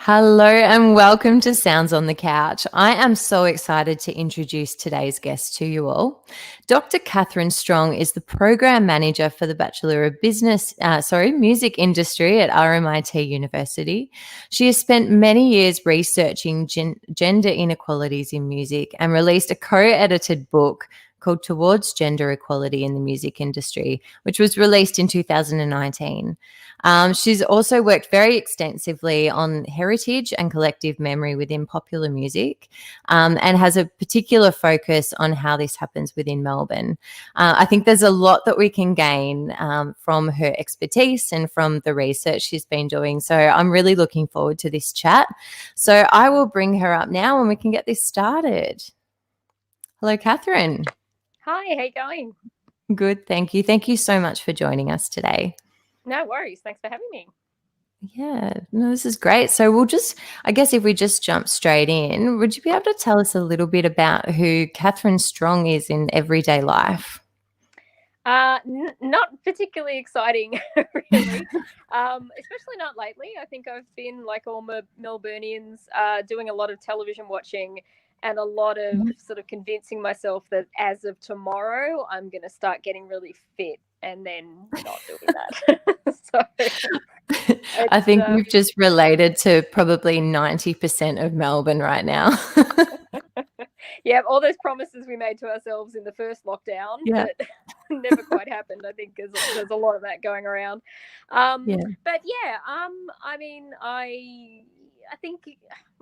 Hello and welcome to Sounds on the Couch. I am so excited to introduce today's guest to you all. Dr. Catherine Strong is the Program Manager for the Bachelor of Music Industry at RMIT University. She has spent many years researching gender inequalities in music and released a co-edited book called Towards Gender Equality in the Music Industry, which was released in 2019. She's also worked very extensively on heritage and collective memory within popular music, and has a particular focus on how this happens within Melbourne. I think there's a lot that we can gain from her expertise and from the research she's been doing. So I'm really looking forward to this chat. So I will bring her up now and we can get this started. Hello, Catherine. Hi, how you going? Good, thank you. Thank you so much for joining us today. No worries. Thanks for having me. Yeah, no, this is great. So I guess if we just jump straight in, would you be able to tell us a little bit about who Catherine Strong is in everyday life? Not particularly exciting, really, especially not lately. I think I've been, like all Melburnians, doing a lot of television watching and a lot of sort of convincing myself that as of tomorrow, I'm going to start getting really fit and then not doing that. So I think we've just related to probably 90% of Melbourne right now. Yeah, all those promises we made to ourselves in the first lockdown that never quite happened. I think there's a lot of that going around. But yeah, I mean, I think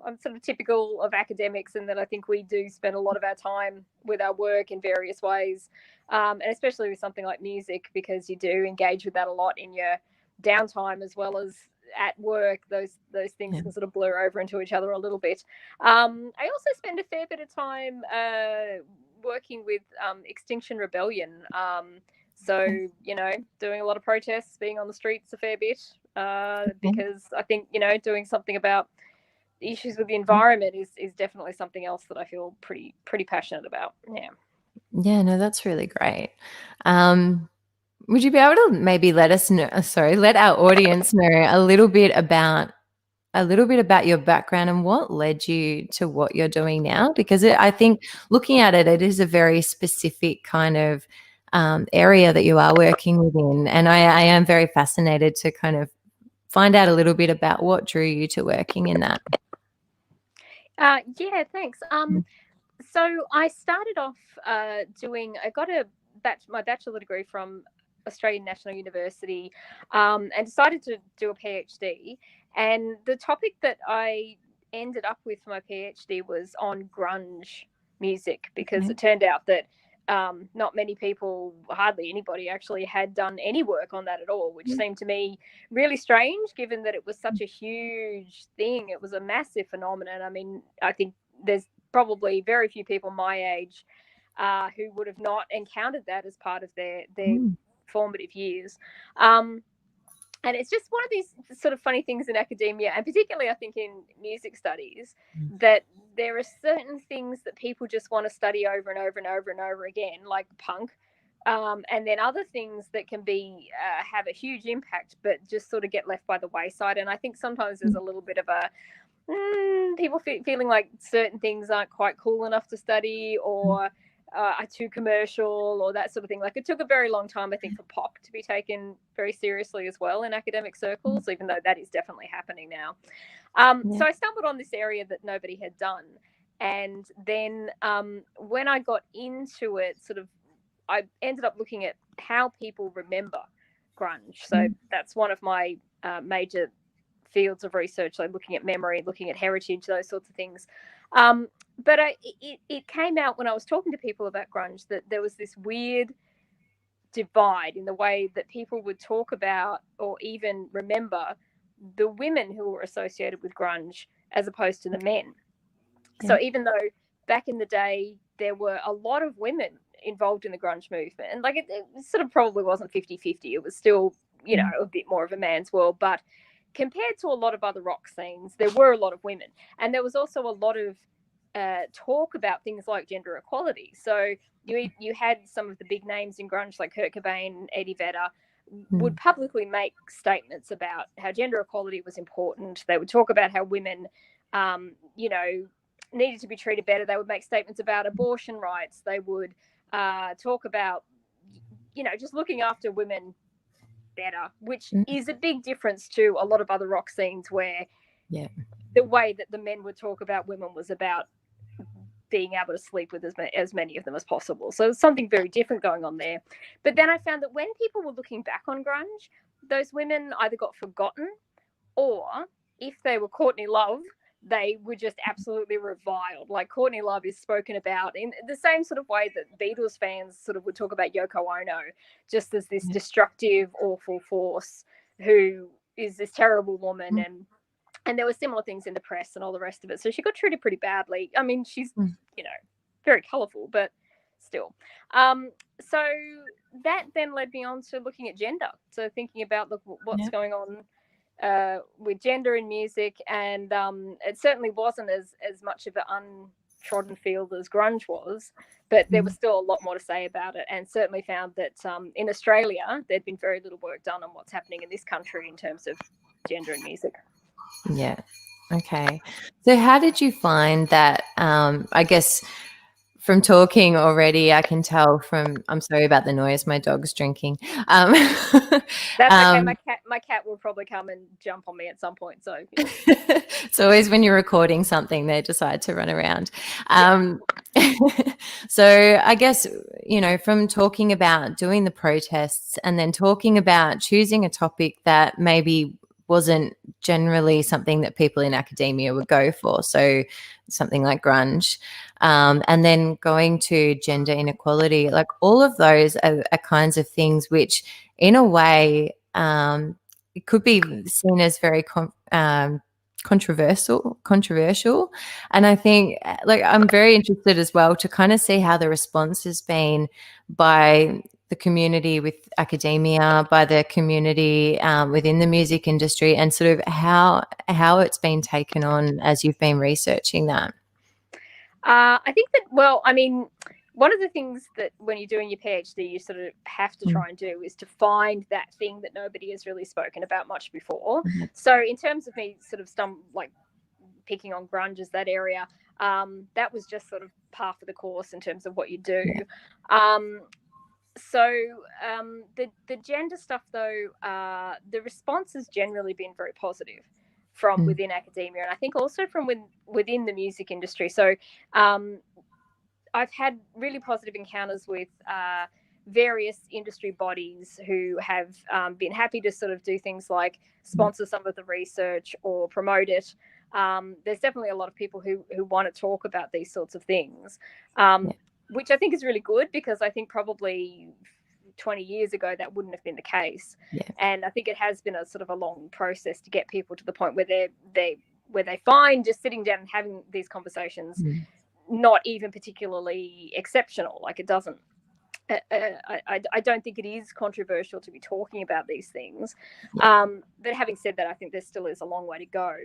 I'm sort of typical of academics in that I think we do spend a lot of our time with our work in various ways, and especially with something like music, because you do engage with that a lot in your downtime as well as at work. Those things can sort of blur over into each other a little bit. I also spend a fair bit of time working with Extinction Rebellion. So, doing a lot of protests, being on the streets a fair bit, because I think, doing something about issues with the environment is definitely something else that I feel pretty passionate about. Yeah, no, that's really great. Would you be able to maybe let our audience know a little bit about your background and what led you to what you're doing now? Because I think looking at it, it is a very specific kind of area that you are working within. And I am very fascinated to kind of find out a little bit about what drew you to working in that. Yeah, thanks. So I started off I got my bachelor degree from Australian National University, and decided to do a PhD. And the topic that I ended up with for my PhD was on grunge music, because it turned out that not many people, hardly anybody actually, had done any work on that at all, which seemed to me really strange, given that it was such a huge thing. It was a massive phenomenon. I mean, I think there's probably very few people my age who would have not encountered that as part of their formative years. And it's just one of these sort of funny things in academia, and particularly I think in music studies, that there are certain things that people just want to study over and over and over and over again, like punk, and then other things that can be have a huge impact but just sort of get left by the wayside. And I think sometimes there's a little bit of a people feeling like certain things aren't quite cool enough to study, or are too commercial, or that sort of thing. Like, it took a very long time, I think, for pop to be taken very seriously as well in academic circles, even though that is definitely happening now. So I stumbled on this area that nobody had done. And then when I got into it, I ended up looking at how people remember grunge. So that's one of my major fields of research, like looking at memory, looking at heritage, those sorts of things. But it came out when I was talking to people about grunge that there was this weird divide in the way that people would talk about or even remember the women who were associated with grunge as opposed to the men. So even though back in the day there were a lot of women involved in the grunge movement, and like it sort of probably wasn't 50-50, it was still, a bit more of a man's world, but compared to a lot of other rock scenes, there were a lot of women. And there was also a lot of talk about things like gender equality. So you had some of the big names in grunge, like Kurt Cobain, Eddie Vedder, would publicly make statements about how gender equality was important. They would talk about how women, needed to be treated better. They would make statements about abortion rights. They would talk about, just looking after women better, which is a big difference to a lot of other rock scenes where the way that the men would talk about women was about being able to sleep with as many of them as possible. So there's something very different going on there. But then I found that when people were looking back on grunge, those women either got forgotten, or if they were Courtney Love, they were just absolutely reviled. Like Courtney Love is spoken about in the same sort of way that Beatles fans sort of would talk about Yoko Ono, just as this destructive, awful force who is this terrible woman. And there were similar things in the press and all the rest of it. So she got treated pretty badly. I mean, she's, very colourful, but still. So that then led me on to looking at gender. So thinking about what's going on with gender in music. And it certainly wasn't as much of an untrodden field as grunge was, but there was still a lot more to say about it, and certainly found that in Australia, there'd been very little work done on what's happening in this country in terms of gender in music. Yeah. Okay. So how did you find that, I guess from talking already, I can tell from, I'm sorry about the noise, my dog's drinking. That's okay. My cat will probably come and jump on me at some point. So yeah. It's always when you're recording something, they decide to run around. So I guess, from talking about doing the protests and then talking about choosing a topic that maybe wasn't generally something that people in academia would go for, so something like grunge, and then going to gender inequality, like all of those are kinds of things which in a way it could be seen as very controversial. And I think I'm very interested as well to kind of see how the response has been by the community with academia, by the community within the music industry, and sort of how it's been taken on as you've been researching that. I think that, one of the things that when you're doing your PhD, you sort of have to try and do is to find that thing that nobody has really spoken about much before. So in terms of me sort of picking on grunge as that area, that was just sort of par for the course in terms of what you do. So the gender stuff, though, the response has generally been very positive from within academia, and I think also from within the music industry. So I've had really positive encounters with various industry bodies who have been happy to sort of do things like sponsor some of the research or promote it. There's definitely a lot of people who want to talk about these sorts of things, which I think is really good, because I think probably 20 years ago that wouldn't have been the case. And I think it has been a sort of a long process to get people to the point where they find just sitting down and having these conversations not even particularly exceptional. Like, it doesn't I don't think it is controversial to be talking about these things. But having said that, I think there still is a long way to go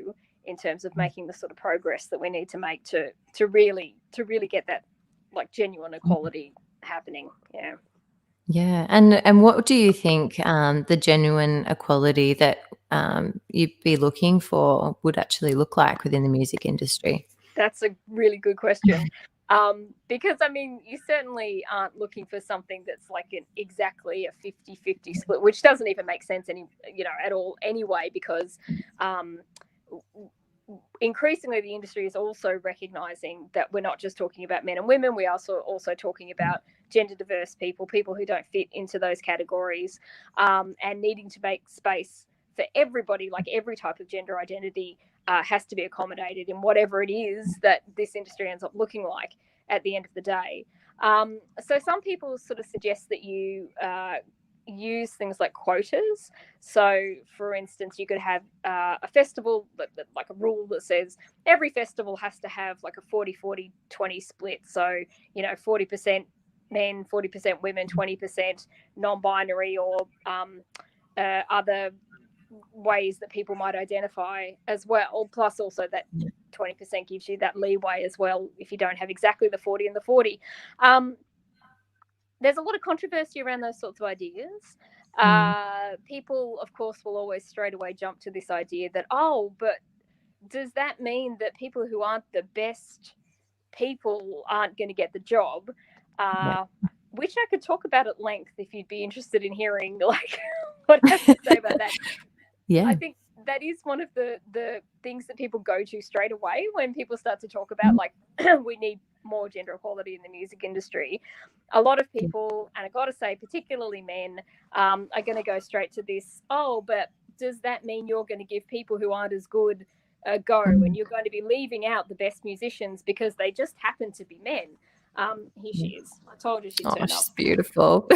in terms of making the sort of progress that we need to make to really get that like genuine equality happening. Yeah. And what do you think the genuine equality that you'd be looking for would actually look like within the music industry? That's a really good question. Because, I mean, you certainly aren't looking for something that's like exactly a 50-50 split, which doesn't even make sense at all anyway, because increasingly the industry is also recognizing that we're not just talking about men and women, we're also talking about gender diverse people who don't fit into those categories, and needing to make space for everybody. Like, every type of gender identity has to be accommodated in whatever it is that this industry ends up looking like at the end of the day. So some people sort of suggest that you use things like quotas. So, for instance, you could have a festival, like a rule that says every festival has to have like a 40-40-20 split. So, 40% men, 40% women, 20% non-binary, or other ways that people might identify as well. Plus also that 20% gives you that leeway as well if you don't have exactly the 40 and the 40. There's a lot of controversy around those sorts of ideas. People, of course, will always straight away jump to this idea that, oh, but does that mean that people who aren't the best people aren't going to get the job? Which I could talk about at length if you'd be interested in hearing like what I have to say about that. Yeah. I think that is one of the things that people go to straight away when people start to talk about like we need more gender equality in the music industry. A lot of people, and I got to say, particularly men, are going to go straight to this. Oh, but does that mean you're going to give people who aren't as good a go, and you're going to be leaving out the best musicians because they just happen to be men? Here she is. I told you she'd turn up. She's beautiful.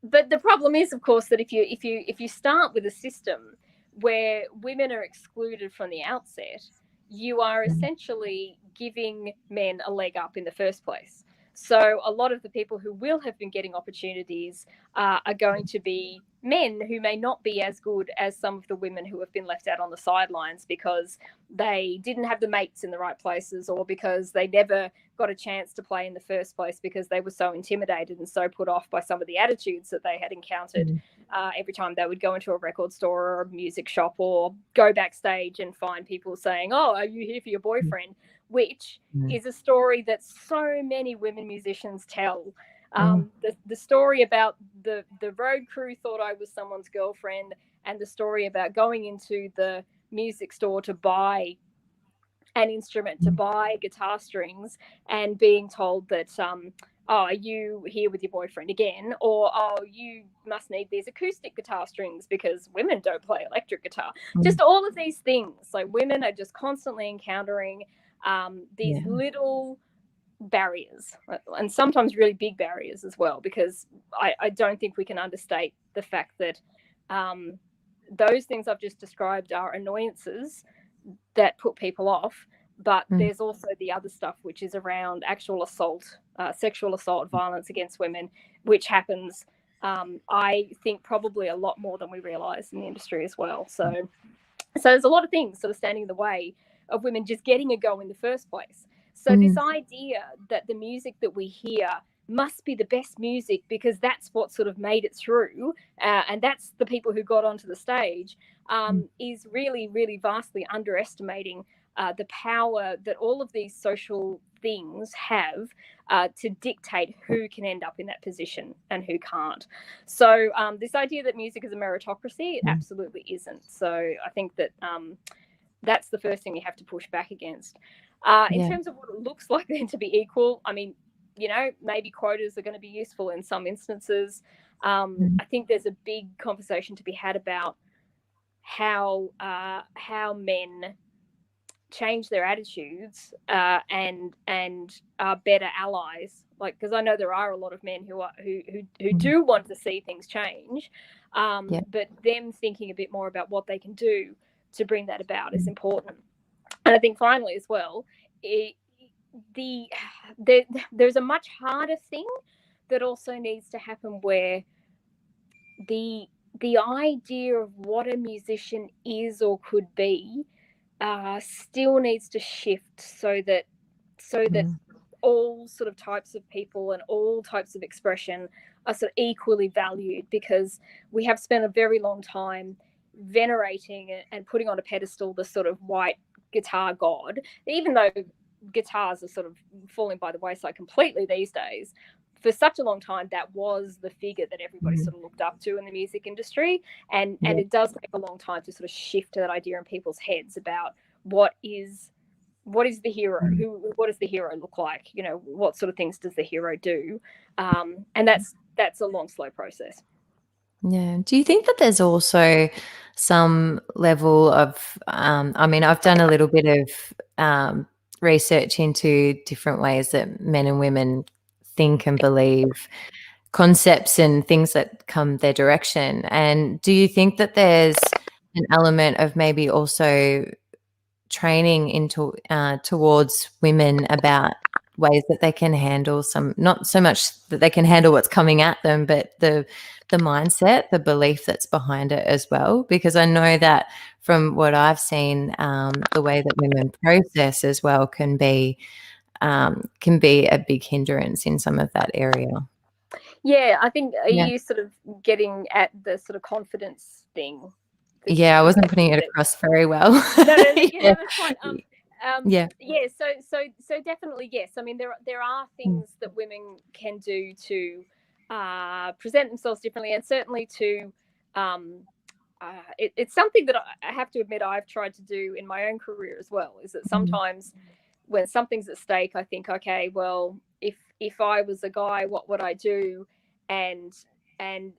But the problem is, of course, that if you start with a system where women are excluded from the outset, you are essentially giving men a leg up in the first place. So a lot of the people who will have been getting opportunities are going to be men who may not be as good as some of the women who have been left out on the sidelines because they didn't have the mates in the right places, or because they never got a chance to play in the first place because they were so intimidated and so put off by some of the attitudes that they had encountered every time they would go into a record store or a music shop, or go backstage and find people saying, oh, are you here for your boyfriend? Which is a story that so many women musicians tell. The story about the road crew thought I was someone's girlfriend, and the story about going into the music store to buy an instrument, to buy guitar strings, and being told that, oh, are you here with your boyfriend again? Or, oh, you must need these acoustic guitar strings because women don't play electric guitar. Just all of these things. Like, women are just constantly encountering these little barriers, and sometimes really big barriers as well, because I don't think we can understate the fact that those things I've just described are annoyances that put people off, but there's also the other stuff, which is around actual assault, sexual assault, violence against women, which happens, I think, probably a lot more than we realise in the industry as well. So there's a lot of things sort of standing in the way of women just getting a go in the first place. So this idea that the music that we hear must be the best music because that's what sort of made it through, and that's the people who got onto the stage, is really, really vastly underestimating the power that all of these social things have to dictate who can end up in that position and who can't. So this idea that music is a meritocracy, it absolutely isn't. So I think that that's the first thing you have to push back against. In terms of what it looks like then to be equal, I mean, you know, maybe quotas are going to be useful in some instances. I think there's a big conversation to be had about how men change their attitudes and are better allies. Like, because I know there are a lot of men who do want to see things change, but them thinking a bit more about what they can do to bring that about is important. And I think finally as well, there's a much harder thing that also needs to happen, where the idea of what a musician is or could be still needs to shift so that all sort of types of people and all types of expression are sort of equally valued, because we have spent a very long time venerating and putting on a pedestal the sort of white guitar god, even though guitars are sort of falling by the wayside completely these days. For such a long time, that was the figure that everybody sort of looked up to in the music industry, and it does take a long time to sort of shift that idea in people's heads about what is the hero, what does the hero look like, you know, what sort of things does the hero do, and that's a long, slow process. Yeah. Do you think that there's also some level of, I mean, I've done a little bit of research into different ways that men and women think and believe concepts and things that come their direction. And do you think that there's an element of maybe also training into towards women about ways that they can handle not so much that they can handle what's coming at them, but the mindset, the belief that's behind it as well? Because I know that from what I've seen, the way that women process as well can be a big hindrance in some of that area. Yeah, I think, are Yeah. you sort of getting at the sort of confidence thing? Yeah, I The wasn't putting question it that, across very well. no, no, you Yeah. know, that's fine. Yeah. Yeah, so definitely yes. I mean, there are Mm. things that women can do to present themselves differently, and certainly to it's something that I have to admit I've tried to do in my own career as well. Is that Mm. sometimes when something's at stake, I think, okay, well, if I was a guy, what would I do? And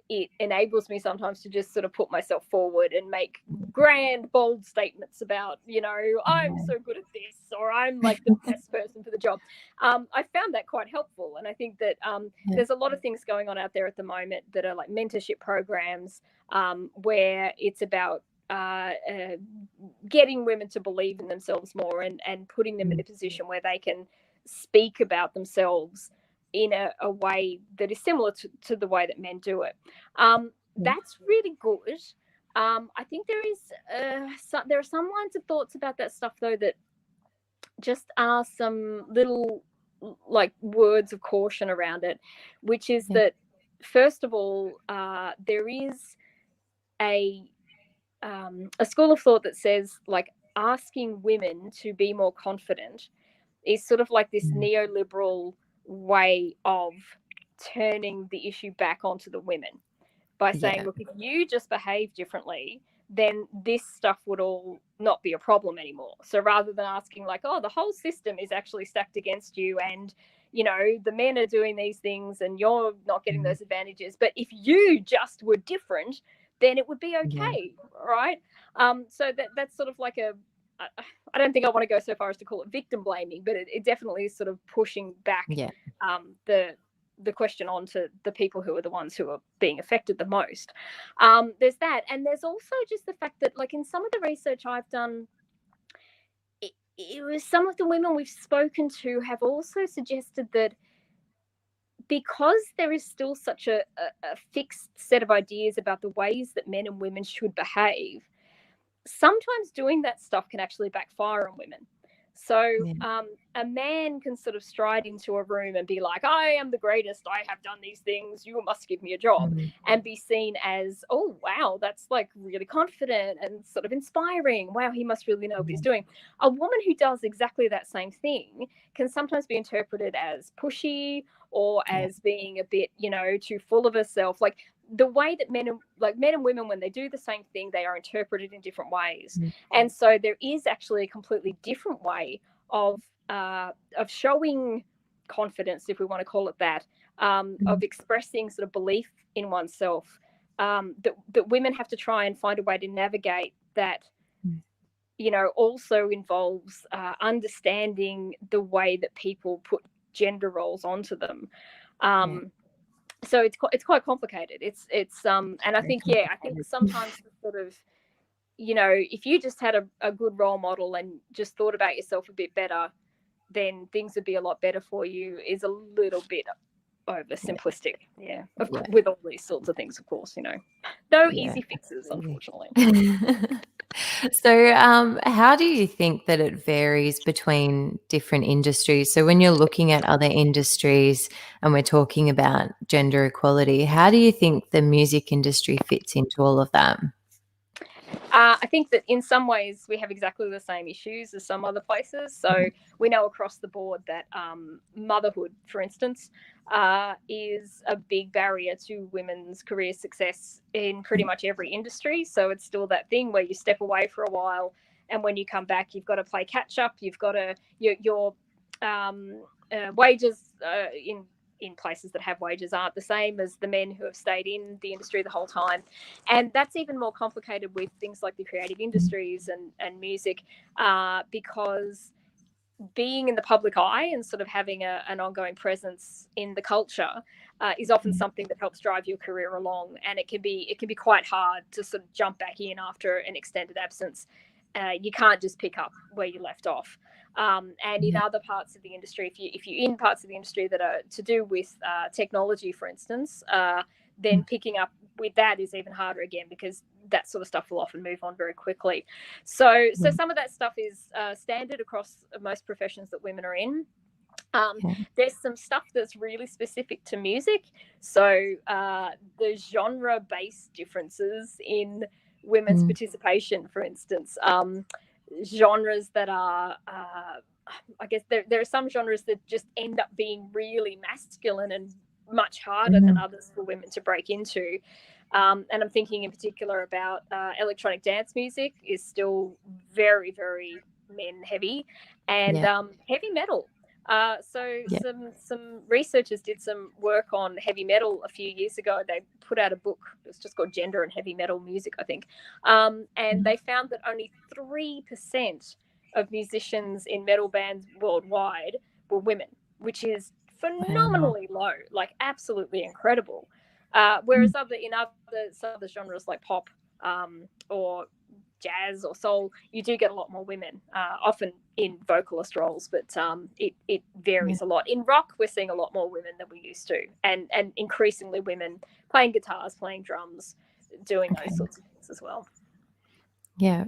it enables me sometimes to just sort of put myself forward and make grand, bold statements about, you know, I'm so good at this, or I'm like the best person for the job. I found that quite helpful, and I think that Yeah. there's a lot of things going on out there at the moment that are like mentorship programs, where it's about getting women to believe in themselves more, and putting them in a position where they can speak about themselves in a way that is similar to the way that men do it. That's really good. I think there are some lines of thoughts about that stuff though that just are some little like words of caution around it, which is Yeah. that first of all, there is a school of thought that says like asking women to be more confident is sort of like this Mm. neoliberal way of turning the issue back onto the women by saying, Yeah. look, if you just behave differently, then this stuff would all not be a problem anymore. So rather than asking like, oh, the whole system is actually stacked against you, and you know the men are doing these things and you're not getting Mm. those advantages, but if you just were different, then it would be Yeah. okay, right? So that's sort of like a, I don't think I want to go so far as to call it victim blaming, but it definitely is sort of pushing back Yeah. the question on to the people who are the ones who are being affected the most. There's that, and there's also just the fact that, like, in some of the research I've done, it was some of the women we've spoken to have also suggested that because there is still such a fixed set of ideas about the ways that men and women should behave, sometimes doing that stuff can actually backfire on women. So Yeah. a man can sort of stride into a room and be like, I am the greatest. I have done these things. You must give me a job. Mm. And be seen as, oh, wow, that's like really confident and sort of inspiring. Wow, he must really know what he's doing. A woman who does exactly that same thing can sometimes be interpreted as pushy or Yeah. as being a bit, you know, too full of herself. Like, the way that men and women, when they do the same thing, they are interpreted in different ways. Mm. And so there is actually a completely different way of showing confidence, if we want to call it that, of expressing sort of belief in oneself, that women have to try and find a way to navigate that, Mm. you know, also involves understanding the way that people put gender roles onto them. Yeah. So it's quite complicated. And I Very think, yeah, I think complicated. sometimes the sort of, you know, if you just had a good role model and just thought about yourself a bit better, then things would be a lot better for you, is a little bit oversimplistic. Yeah, Yeah. with all these sorts of things, of course, you know, no Yeah. easy fixes, unfortunately. So, how do you think that it varies between different industries? So, when you're looking at other industries and we're talking about gender equality, how do you think the music industry fits into all of that? I think that in some ways we have exactly the same issues as some other places. So we know across the board that motherhood, for instance, is a big barrier to women's career success in pretty much every industry. So it's still that thing where you step away for a while, and when you come back, you've got to play catch up. You've got to your wages in places that have wages aren't the same as the men who have stayed in the industry the whole time. And that's even more complicated with things like the creative industries and music, because being in the public eye and sort of having an ongoing presence in the culture is often something that helps drive your career along. And it can be quite hard to sort of jump back in after an extended absence. You can't just pick up where you left off. And in other parts of the industry, if you're in parts of the industry that are to do with technology, for instance, then picking up with that is even harder again, because that sort of stuff will often move on very quickly. So some of that stuff is standard across most professions that women are in. There's some stuff that's really specific to music. So the genre-based differences in women's participation, for instance, genres that are, I guess there are some genres that just end up being really masculine and much harder than others for women to break into. And I'm thinking in particular about electronic dance music is still very, very men heavy, and heavy metal. So some researchers did some work on heavy metal a few years ago. They put out a book. It's just called Gender and Heavy Metal Music, I think. And they found that only 3% of musicians in metal bands worldwide were women, which is phenomenally low, like absolutely incredible. Whereas some other genres like pop or jazz or soul, you do get a lot more women, often in vocalist roles, but it varies a lot. In rock, we're seeing a lot more women than we used to, and increasingly women playing guitars, playing drums, doing those sorts of things as well. Yeah.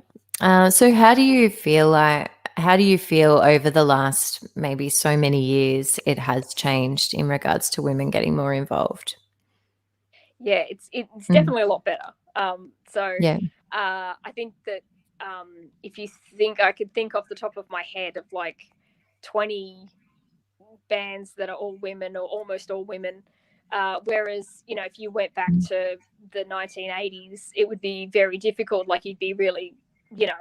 So how do you feel over the last maybe so many years it has changed in regards to women getting more involved? Yeah, it's definitely a lot better. I think that if you think, I could think off the top of my head of like 20 bands that are all women or almost all women. Whereas, if you went back to the 1980s, it would be very difficult. Like you'd be really,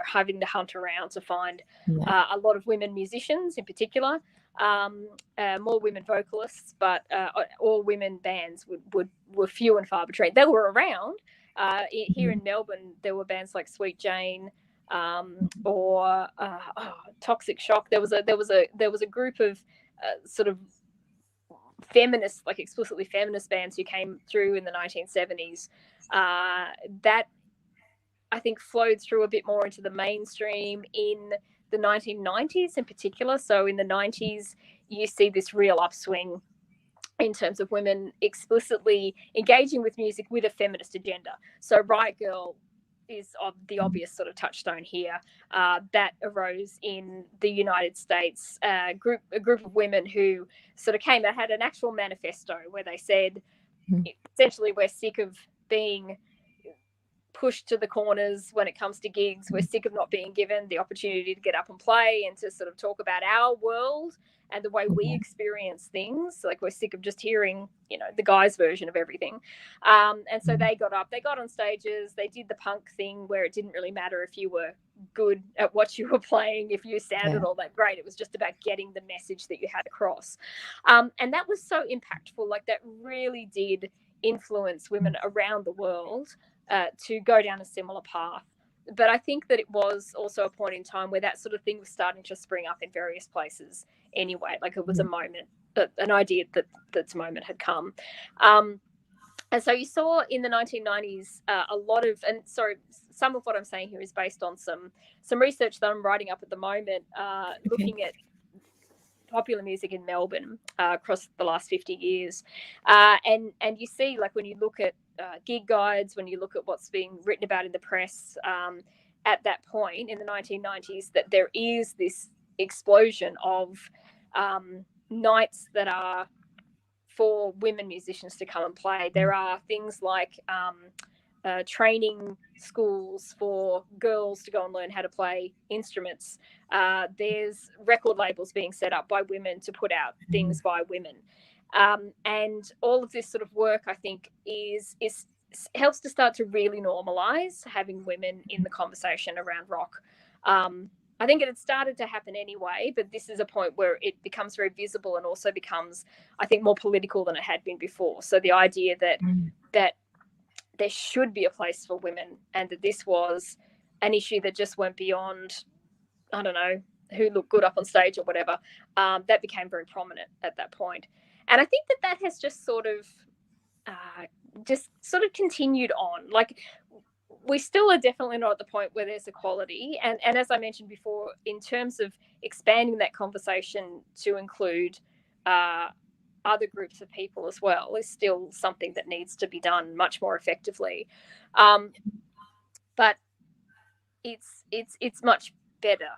having to hunt around to find a lot of women musicians in particular, more women vocalists, but all women bands were few and far between. They were around. Here in Melbourne, there were bands like Sweet Jane, or Toxic Shock. There was a group of sort of feminist, like explicitly feminist bands who came through in the 1970s that I think flowed through a bit more into the mainstream in the 1990s in particular. So in the 90s, you see this real upswing in terms of women explicitly engaging with music with a feminist agenda. So Riot Girl is the obvious sort of touchstone here. That arose in the United States. A group of women who sort of came out, had an actual manifesto where they said, essentially, we're sick of being pushed to the corners when it comes to gigs. We're sick of not being given the opportunity to get up and play and to sort of talk about our world and the way we experience things. Like we're sick of just hearing, the guys' version of everything. And so they got up, they got on stages, they did the punk thing where it didn't really matter if you were good at what you were playing, if you sounded all that great. It was just about getting the message that you had across. And that was so impactful. Like that really did influence women around the world to go down a similar path. But I think that it was also a point in time where that sort of thing was starting to spring up in various places anyway. Like it was a moment, an idea that's moment had come. And so you saw in the 1990s a lot of, and sorry, some of what I'm saying here is based on some research that I'm writing up at the moment, looking at popular music in Melbourne across the last 50 years. And you see, like when you look at gig guides, when you look at what's being written about in the press at that point in the 1990s, that there is this explosion of nights that are for women musicians to come and play. There are things like training schools for girls to go and learn how to play instruments. There's record labels being set up by women to put out things by women. And all of this sort of work, I think, is helps to start to really normalize having women in the conversation around rock. I think it had started to happen anyway, but this is a point where it becomes very visible and also becomes, I think, more political than it had been before. So the idea that there should be a place for women and that this was an issue that just went beyond, I don't know, who looked good up on stage or whatever, that became very prominent at that point. And I think that has just sort of continued on. Like we still are definitely not at the point where there's equality. And as I mentioned before, in terms of expanding that conversation to include other groups of people as well is still something that needs to be done much more effectively. But it's much better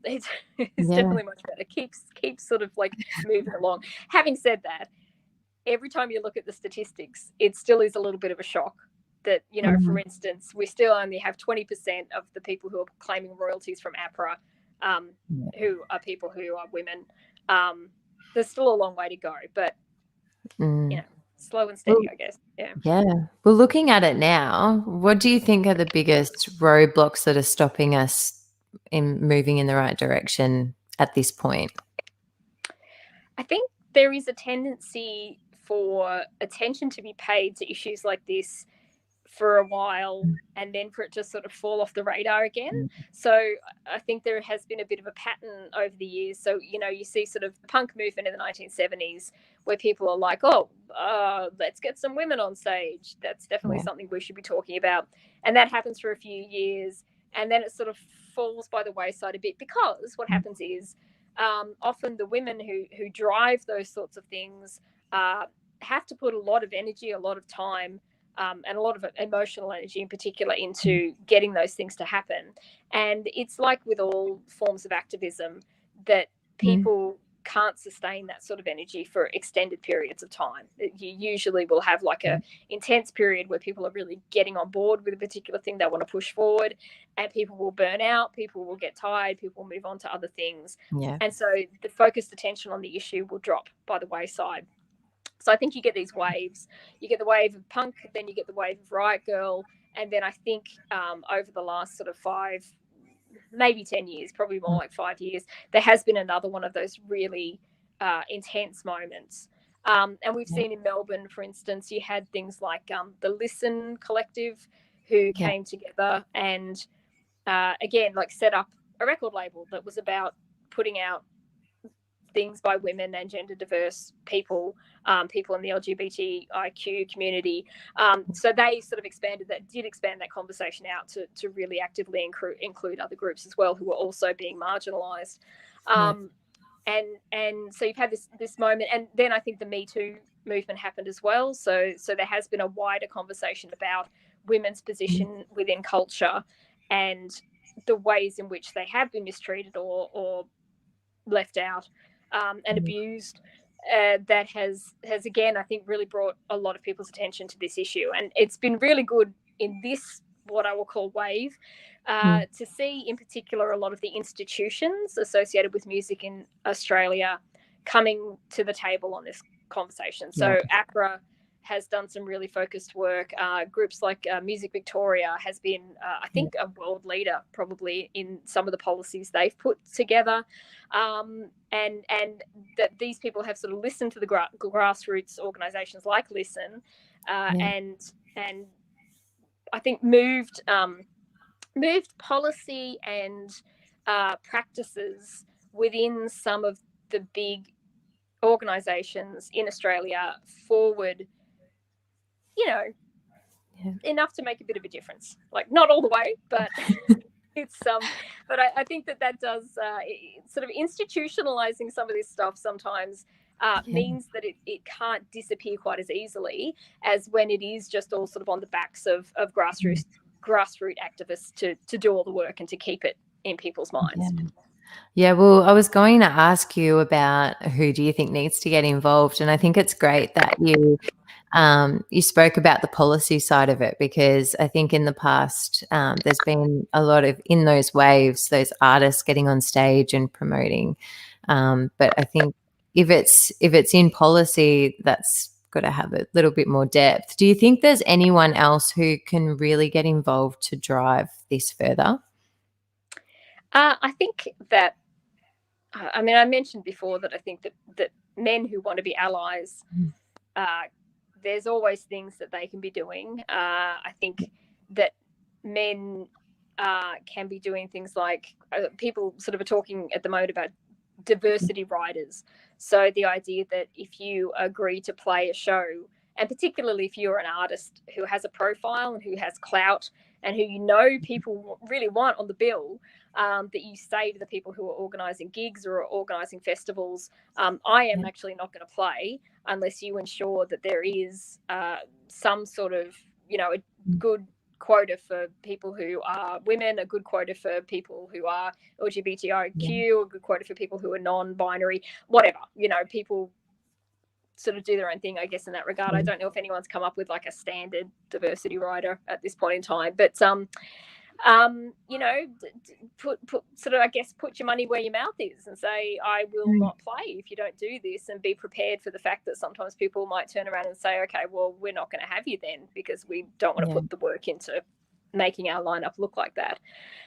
It's Yeah. definitely much better. Keeps sort of like moving along. Having said that, every time you look at the statistics, it still is a little bit of a shock that, you know, for instance, we still only have 20% of the people who are claiming royalties from APRA who are people who are women. There's still a long way to go, but, you know, slow and steady, I guess. Yeah. Yeah. Well, looking at it now, what do you think are the biggest roadblocks that are stopping us in moving in the right direction at this point? I think there is a tendency for attention to be paid to issues like this for a while and then for it to sort of fall off the radar again. So I think there has been a bit of a pattern over the years. So, you know, you see sort of the punk movement in the 1970s where people are like, oh, let's get some women on stage. That's definitely something we should be talking about. And that happens for a few years. And then it sort of falls by the wayside a bit because what happens is often the women who drive those sorts of things have to put a lot of energy, a lot of time, and a lot of emotional energy in particular into getting those things to happen. And it's like with all forms of activism that people can't sustain that sort of energy for extended periods of time. You usually will have like a intense period where people are really getting on board with a particular thing they want to push forward, and people will burn out, people will get tired, people will move on to other things. And so the focused attention on the issue will drop by the wayside. So I think you get these waves. You get the wave of punk, then you get the wave of riot girl, and then I think over the last sort of 5, maybe 10 years, probably more like 5 years, there has been another one of those really intense moments. And we've seen in Melbourne, for instance, you had things like the Listen Collective, who came together and again, like set up a record label that was about putting out things by women and gender diverse people, people in the LGBTIQ community. So they sort of expand that conversation out to really actively include other groups as well who are also being marginalized. And so you've had this moment, and then I think the Me Too movement happened as well. So there has been a wider conversation about women's position within culture and the ways in which they have been mistreated or left out and abused. That has again, I think, really brought a lot of people's attention to this issue, and it's been really good in this what I will call wave to see in particular a lot of the institutions associated with music in Australia coming to the table on this conversation. So APRA has done some really focused work. Groups like Music Victoria has been, I think, a world leader probably in some of the policies they've put together. And that these people have sort of listened to the grassroots organisations like Listen and I think moved policy and practices within some of the big organisations in Australia forward, you know, enough to make a bit of a difference. Like not all the way, but it's but I think that does sort of institutionalizing some of this stuff sometimes means that it can't disappear quite as easily as when it is just all sort of on the backs of grassroots activists to do all the work and to keep it in people's minds. Yeah, well, I was going to ask you about who do you think needs to get involved, and I think it's great that you spoke about the policy side of it, because I think in the past there's been a lot of, in those waves, those artists getting on stage and promoting, but I think if it's in policy, that's got to have a little bit more depth. Do you think there's anyone else who can really get involved to drive this further? I think that, I mean, I mentioned before that I think that men who want to be allies, there's always things that they can be doing. I think that men can be doing things like people sort of are talking at the moment about diversity riders. So the idea that if you agree to play a show, and particularly if you're an artist who has a profile and who has clout and who you know people really want on the bill, that you say to the people who are organising gigs or organising festivals, I am actually not going to play unless you ensure that there is some sort of, you know, a good quota for people who are women, a good quota for people who are LGBTIQ, a good quota for people who are non-binary, whatever. People sort of do their own thing, I guess, in that regard. I don't know if anyone's come up with like a standard diversity rider at this point in time, but put sort of, I guess, put your money where your mouth is and say, I will not play if you don't do this, and be prepared for the fact that sometimes people might turn around and say, okay, well, we're not going to have you then, because we don't want to put the work into making our lineup look like that.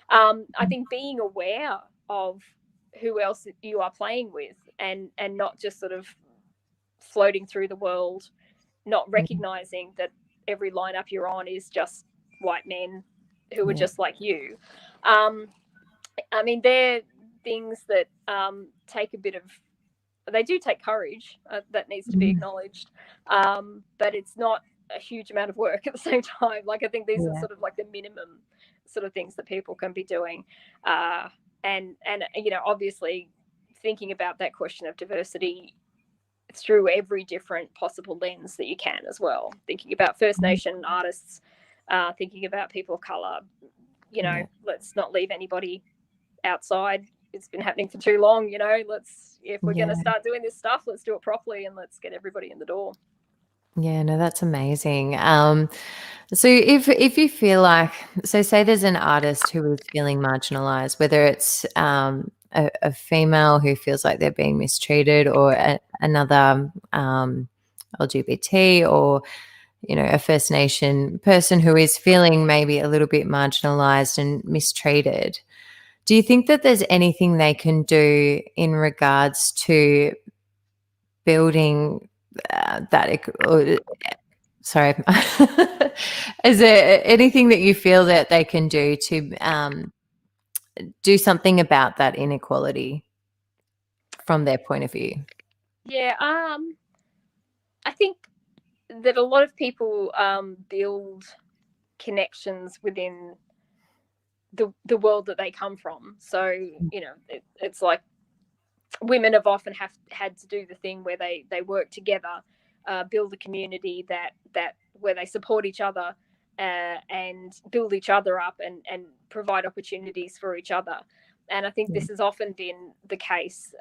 I think being aware of who else you are playing with, and not just sort of floating through the world, not recognizing that every lineup you're on is just white men who are just like you. I mean, they're things that take a bit of, they do take courage, that needs to be acknowledged, but it's not a huge amount of work at the same time. Like, I think these are sort of like the minimum sort of things that people can be doing, and obviously thinking about that question of diversity through every different possible lens that you can as well. Thinking about First Nation artists, thinking about people of colour, let's not leave anybody outside. It's been happening for too long, if we're going to start doing this stuff, let's do it properly and let's get everybody in the door. Yeah, no, that's amazing. So if you feel like, so say there's an artist who is feeling marginalized, whether it's a female who feels like they're being mistreated, or another LGBT, or a First Nation person who is feeling maybe a little bit marginalized and mistreated, do you think that there's anything they can do in regards to building sorry is there anything that you feel that they can do to do something about that inequality from their point of view? I think that a lot of people build connections within the world that they come from. So it's like women have often had to do the thing where they work together, build a community that where they support each other, and build each other up, and provide opportunities for each other. And I think this has often been the case.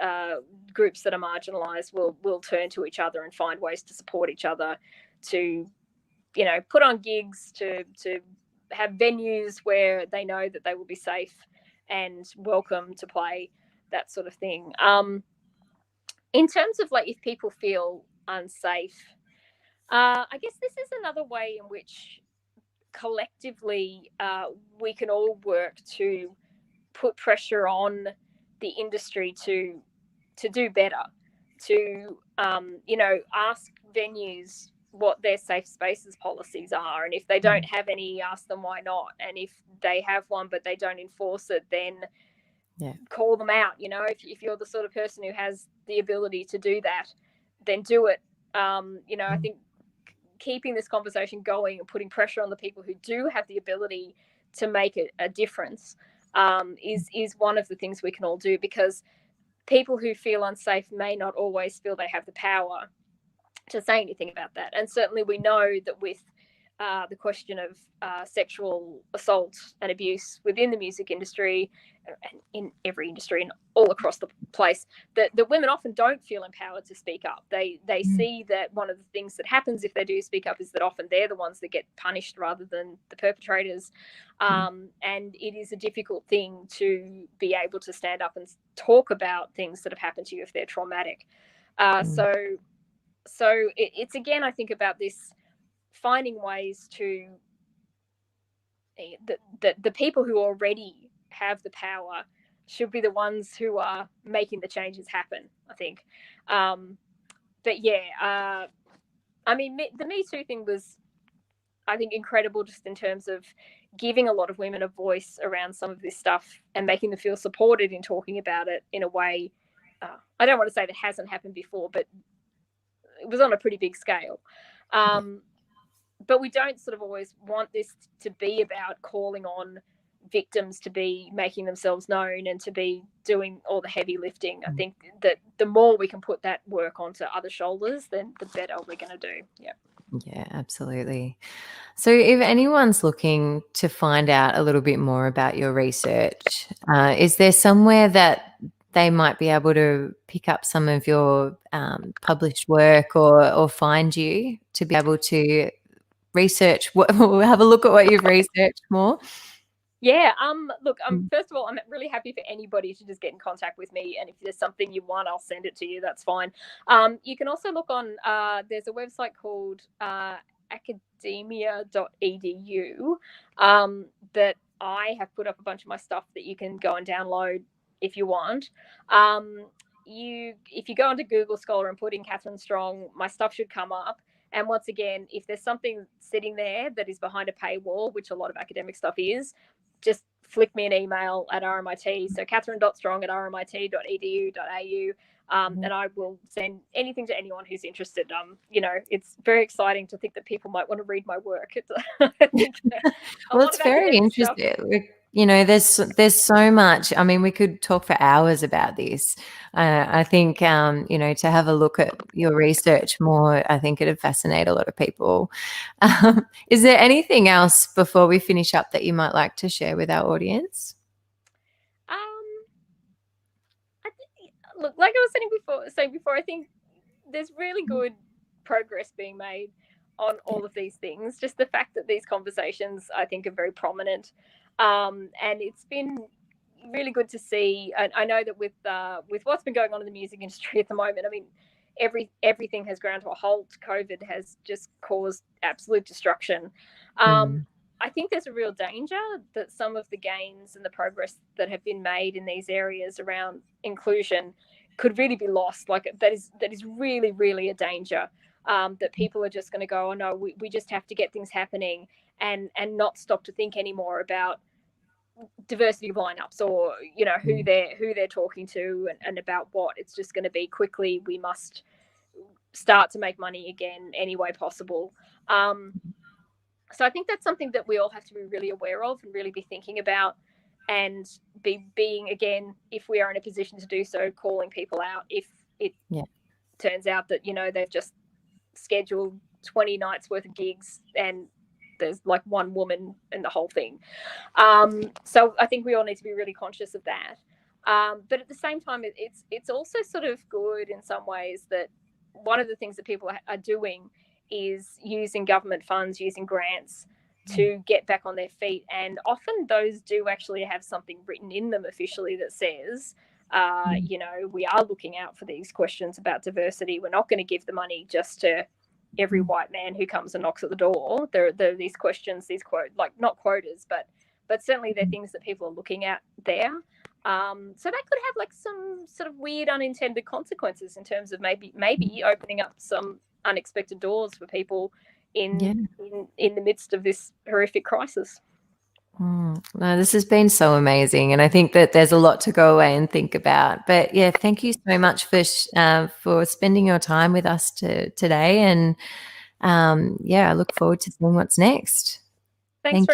Groups that are marginalized will turn to each other and find ways to support each other, to put on gigs, to have venues where they know that they will be safe and welcome to play, that sort of thing. In terms of like, if people feel unsafe, I guess this is another way in which collectively we can all work to put pressure on the industry to do better, to ask venues what their safe spaces policies are, and if they don't have any, ask them why not, and if they have one but they don't enforce it, then call them out. If you're the sort of person who has the ability to do that, then do it. I think keeping this conversation going and putting pressure on the people who do have the ability to make a difference is one of the things we can all do, because people who feel unsafe may not always feel they have the power to say anything about that. And certainly we know that with the question of sexual assault and abuse within the music industry, and in every industry and all across the place, that women often don't feel empowered to speak up. They see that one of the things that happens if they do speak up is that often they're the ones that get punished rather than the perpetrators. And it is a difficult thing to be able to stand up and talk about things that have happened to you if they're traumatic. So it's again, I think about this, finding ways to the people who already have the power should be the ones who are making the changes happen, I think. But yeah, I mean, the Me Too thing was, I think, incredible, just in terms of giving a lot of women a voice around some of this stuff and making them feel supported in talking about it in a way, I don't want to say that hasn't happened before, but it was on a pretty big scale. But we don't sort of always want this to be about calling on victims to be making themselves known and to be doing all the heavy lifting. I think that the more we can put that work onto other shoulders, then the better we're going to do. Yeah. Yeah, absolutely. So if anyone's looking to find out a little bit more about your research, is there somewhere that they might be able to pick up some of your published work or find you to be able to research, have a look at what you've researched more? Yeah. Look. First of all, I'm really happy for anybody to just get in contact with me, and if there's something you want, I'll send it to you. That's fine. You can also look on. There's a website called academia.edu that I have put up a bunch of my stuff that you can go and download if you want. If you go onto Google Scholar and put in Catherine Strong, my stuff should come up. And once again, if there's something sitting there that is behind a paywall, which a lot of academic stuff is, just flick me an email at RMIT. So catherine.strong@rmit.edu.au. And I will send anything to anyone who's interested. It's very exciting to think that people might want to read my work. Well, it's very interesting. There's so much. I mean, we could talk for hours about this. I think, to have a look at your research more, I think it'd fascinate a lot of people. Is there anything else before we finish up that you might like to share with our audience? Look, like I was saying before, I think there's really good progress being made on all of these things. Just the fact that these conversations, I think, are very prominent, and it's been really good to see. I know that with what's been going on in the music industry at the moment, I mean, everything has ground to a halt. COVID has just caused absolute destruction. I think there's a real danger that some of the gains and the progress that have been made in these areas around inclusion could really be lost. Like that is really, really a danger. That people are just going to go, oh no, we just have to get things happening and not stop to think anymore about diversity of lineups or who they're talking to and about what. It's just going to be quickly, we must start to make money again any way possible. So I think that's something that we all have to be really aware of and really be thinking about, and being, again, if we are in a position to do so, calling people out if it turns out that they've just scheduled 20 nights worth of gigs and there's like one woman in the whole thing. So I think we all need to be really conscious of that. But at the same time, it's also sort of good in some ways that one of the things that people are doing is using government funds, using grants to get back on their feet. And often those do actually have something written in them officially that says, we are looking out for these questions about diversity. We're not going to give the money just to every white man who comes and knocks at the door. There are these questions, these not quotas, but certainly they're things that people are looking at there. So that could have like some sort of weird unintended consequences in terms of maybe opening up some unexpected doors for people in the midst of this horrific crisis. No, this has been so amazing, and I think that there's a lot to go away and think about. But yeah, thank you so much for spending your time with us today, and I look forward to seeing what's next. Thanks very much.